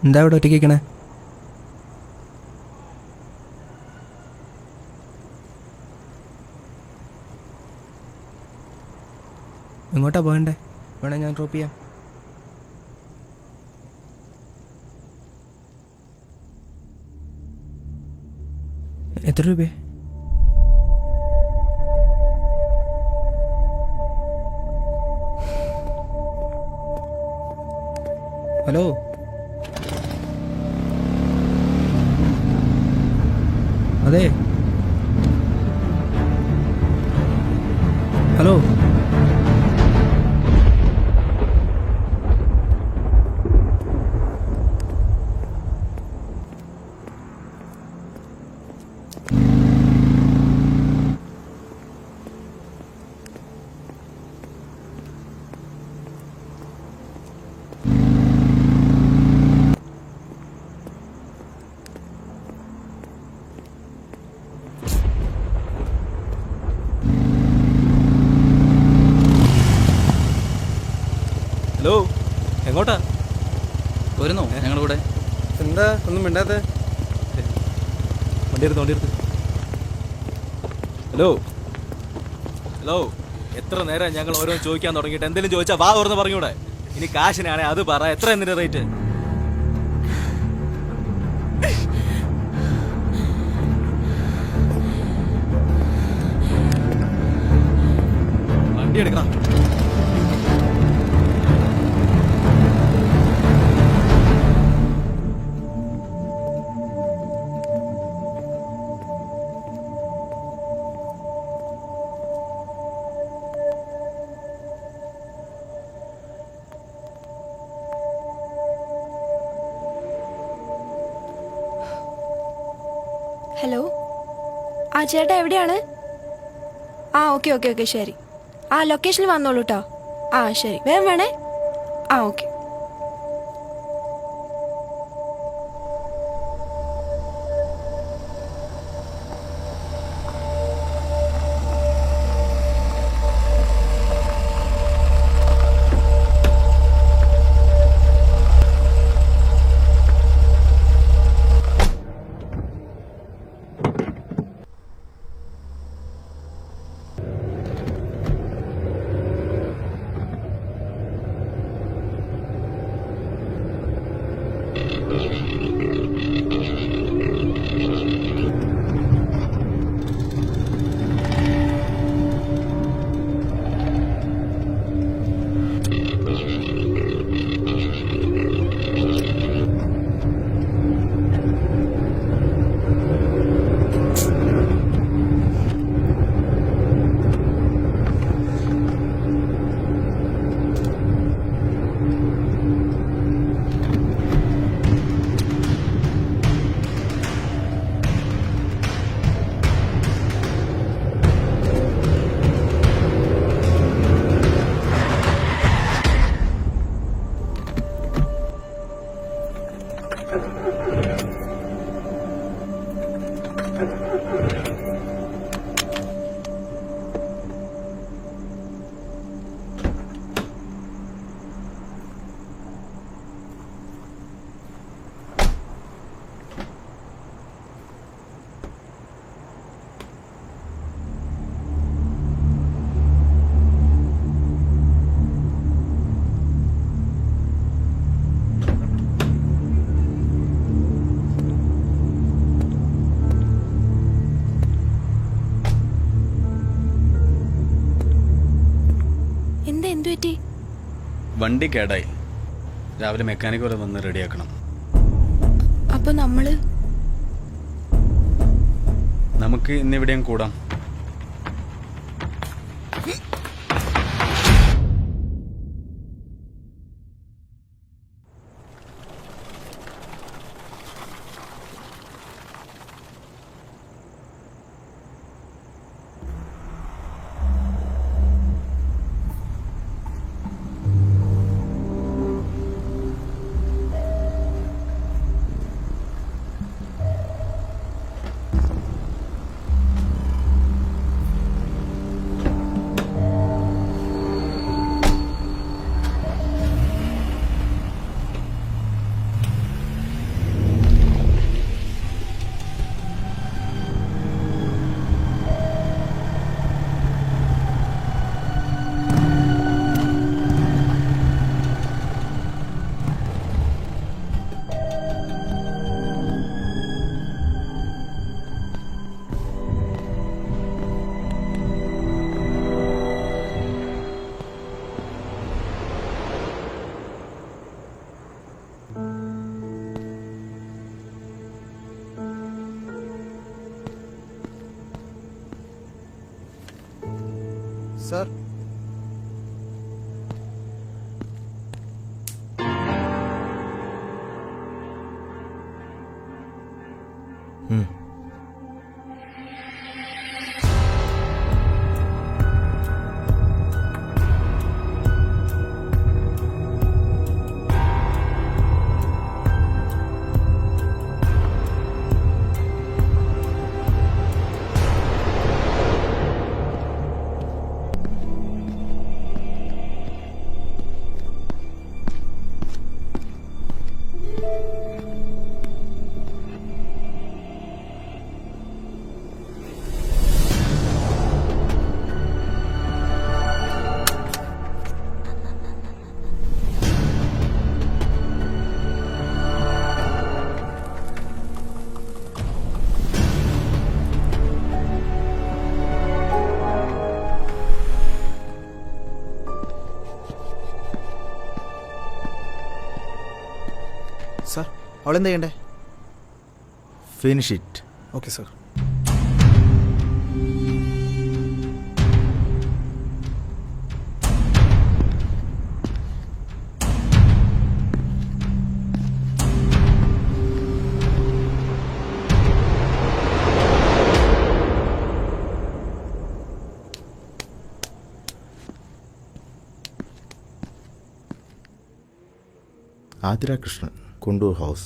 എന്താ ഇവിടെ ഒറ്റയ്ക്ക് നിൽക്കണേ? എങ്ങോട്ടാ പോകണ്ടേ? വേണേ ഞാൻ ഡ്രോപ്പ് ചെയ്യാം. എത്ര രൂപ? ഹലോ, അതെ, ഹലോ. ഹലോ, എങ്ങോട്ടാ? വരുന്നോ ഞങ്ങളുടെ കൂടെ? എന്താ ഒന്നും മിണ്ടാത്ത? വണ്ടിയെടുത്ത്. ഹലോ ഹലോ, എത്ര നേരം ഞങ്ങൾ ഓരോന്ന് ചോദിക്കാൻ തുടങ്ങിയിട്ട് എന്തെങ്കിലും ചോദിച്ചാൽ വാ തുറന്ന് പറഞ്ഞൂടെ? ഇനി കാശിനാണെ അത് പറ. എത്ര എന്തിന്റെ റേറ്റ്? വണ്ടി എടുക്കണം. ഹലോ, ആ ചേട്ടാ എവിടെയാണ്? ആ ഓക്കെ ശരി. ആ ലൊക്കേഷനിൽ വന്നോളൂ കേട്ടോ. ആ ശരി, വേഗം വേണേ. ആ ഓക്കെ. വണ്ടി കേടായി. രാവിലെ മെക്കാനിക് വരെ വന്ന് റെഡിയാക്കണം. അപ്പൊ നമുക്ക് ഇന്നിവിടെയും കൂടാം. സാർ സാർ അവളെന്താ ചെയ്യണ്ടേ? Finish it. Okay sir. Athira Krishnan, Kundoor house.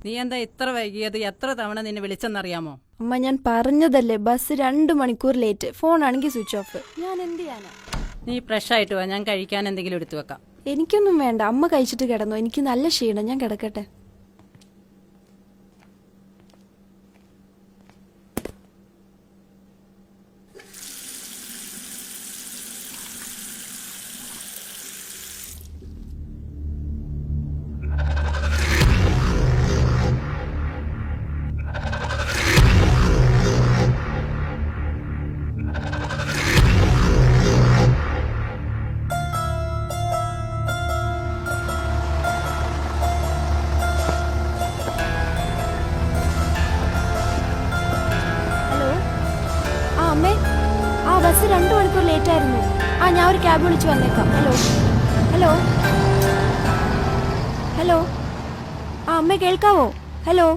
നീ എന്താ ഇത്ര വൈകിയത്? എത്ര തവണ നിന്നെ വിളിച്ചെന്നറിയാമോ? അമ്മ ഞാൻ പറഞ്ഞതല്ലേ, ബസ് 2 മണിക്കൂർ ലേറ്റ്. ഫോണാണെങ്കിൽ switch off. ഞാൻ എന്ത് ചെയ്യാനാ? നീ ഫ്രഷ് ആയിട്ട് വാ, ഞാൻ കഴിക്കാൻ എന്തെങ്കിലും എടുത്തു വെക്കാം. എനിക്കൊന്നും വേണ്ട, അമ്മ കഴിച്ചിട്ട് കിടന്നു. എനിക്ക് നല്ല ക്ഷീണം, ഞാൻ കിടക്കട്ടെ. അമ്മേ, ബസ് 2 മണിക്കൂർ ലേറ്റ് ആയിരുന്നു. ഞാൻ ഒരു ക്യാബ് വിളിച്ച് വന്നേക്കാം. ഹലോ. അമ്മേ കേൾക്കാവോ? ഹലോ.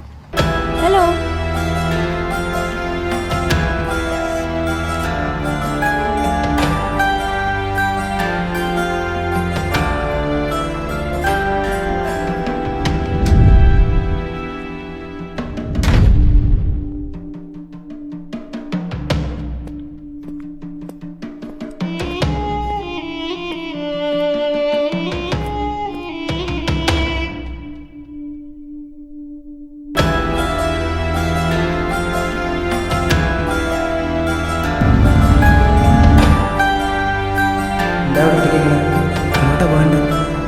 എങ്ങോട്ടാ പോകണ്ടേ?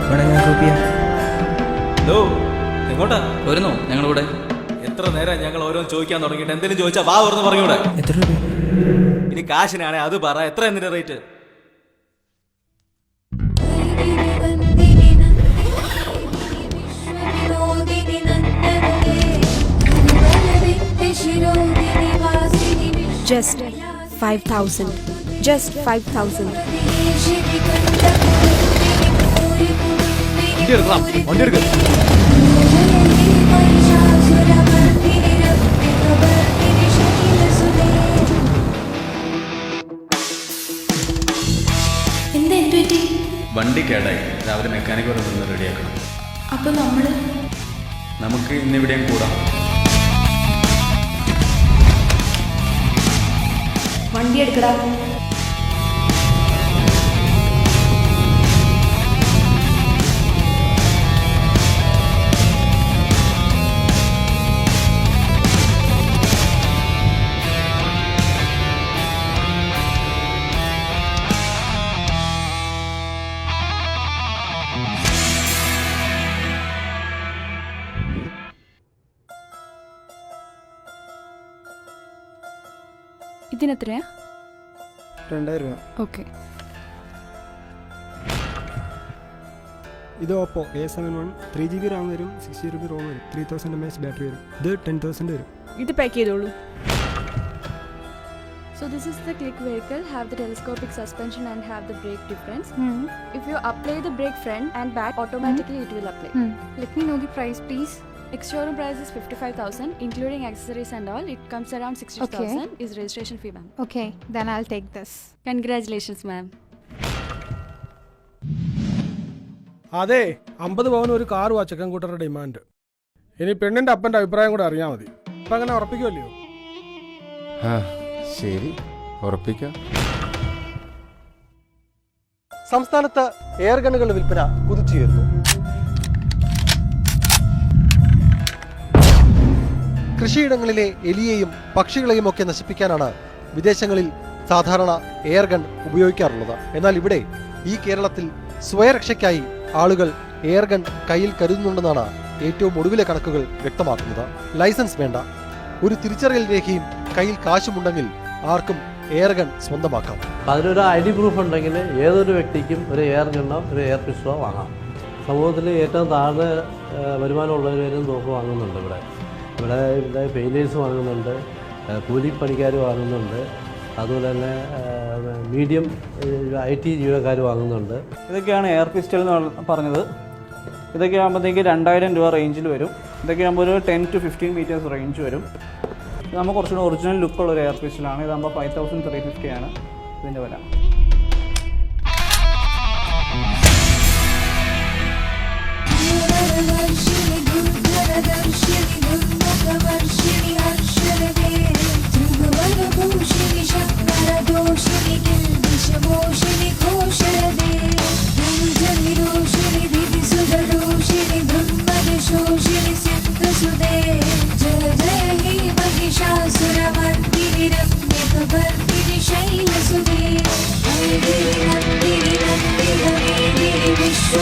വേണേ ഞാൻ ഡ്രോപ്പ് ചെയ്യാം. ഹലോ, എങ്ങോട്ടാ വരുന്നോ ഞങ്ങളുടെ കൂടെ? എത്ര നേരം ഞങ്ങൾ ഓരോന്ന് ചോദിക്കാൻ തുടങ്ങിയിട്ട് എന്തെങ്കിലും ചോദിച്ചാൽ വാ തുറന്ന് പറഞ്ഞൂടെ? എത്ര രൂപ? ഇനി കാശിനാണെ അത് പറ. എത്ര എന്തിന്റെ റേറ്റ്? Just 5,000. Just 5,000. വണ്ടി എടുക്കാം, വണ്ടി എടുക്കാം. വണ്ടി കേടായി, രാവിലെ മെക്കാനിക് വരെ നിന്ന് റെഡിയാക്കണം. അപ്പൊ നമുക്ക് ഇന്നിവിടെയും കൂടാം. വണ്ടി എടുക്കടാ. ഇതിനെത്രയാ? 2000 രൂപ. ഓക്കെ. ഇത് ഓപ്പോ A71 3GB റാം വരും 60GB റോം വരും 3000 mAh ബാറ്ററി വരും ഇത് 10,000 വരും ഇത് പാക്ക് ചെയ്തോളൂ. So this is the click vehicle, have the telescopic suspension and have the brake difference. If you apply the brake front and back, automatically it will apply. Let me know the price, please. Ex-showroom price is 55,000, including accessories and all. It comes around 60,000 is registration fee, ma'am. Okay, then I'll take this. Congratulations, ma'am. അതെ 50 പവന് ഒരു car വാ ചെക്കൻകൂട്ടറുടെ demand. ഇനി പെണ്ണിന്റെ അപ്പന്റെ അഭിപ്രായം കൂടെ അറിയാൻ മതി. ഇപ്പൊ അങ്ങനെ ഉറപ്പിക്കുമല്ലോ? ശരി, ഉറപ്പിക്കാം. സംസ്ഥാനത്ത് എയർ ഗണ്ണുകളുടെ വിൽപ്പന കുതിച്ചുയരുന്നു. കൃഷിയിടങ്ങളിലെ എലിയെയും പക്ഷികളെയും ഒക്കെ നശിപ്പിക്കാനാണ് വിദേശങ്ങളിൽ സാധാരണ എയർ ഗൺ ഉപയോഗിക്കാറുള്ളത്. എന്നാൽ ഇവിടെ ഈ കേരളത്തിൽ സ്വയരക്ഷയ്ക്കായി ആളുകൾ എയർ ഗൺ കയ്യിൽ കരുതുന്നുണ്ടെന്നാണ് ഏറ്റവും ഒടുവിലെ കണക്കുകൾ വ്യക്തമാക്കുന്നത്. ലൈസൻസ് വേണ്ട, ഒരു തിരിച്ചറിയൽ രേഖയും കയ്യിൽ കാശുമുണ്ടെങ്കിൽ ആർക്കും എയർ ഗൺ സ്വന്തമാക്കാം. അതിനൊരു ഐ ഡി പ്രൂഫ് ഉണ്ടെങ്കിൽ ഏതൊരു വ്യക്തിക്കും ഒരു എയർ ഗണ്ണോ ഒരു എയർ പിസ്റ്റളോ വാങ്ങാം. സമൂഹത്തിൽ ഏറ്റവും താഴ്ന്ന വരുമാനമുള്ളവരും തോക്ക് വാങ്ങുന്നുണ്ട്. ഇവിടെ പെയിൻറ്റേഴ്സ് വാങ്ങുന്നുണ്ട്, കൂലിപ്പണിക്കാർ വാങ്ങുന്നുണ്ട്, അതുപോലെ തന്നെ മീഡിയം IT ജീവനക്കാർ വാങ്ങുന്നുണ്ട്. ഇതൊക്കെയാണ് എയർ പിസ്റ്റൽ എന്ന് പറഞ്ഞത്. ഇതൊക്കെ ആകുമ്പോഴത്തേക്ക് 2000 രൂപ റേഞ്ചിൽ വരും. ഇതൊക്കെ ആകുമ്പോൾ ഒരു 10 to 15 meters റേഞ്ച് വരും. ഇത് നമ്മൾ കുറച്ചുകൂടി ഒറിജിനൽ ലുക്കുള്ള ഒരു എയർ പിസ്റ്റലാണ്. ഇതാകുമ്പോൾ 5350 ആണ് ഇതിൻ്റെ വില. Viశ్వ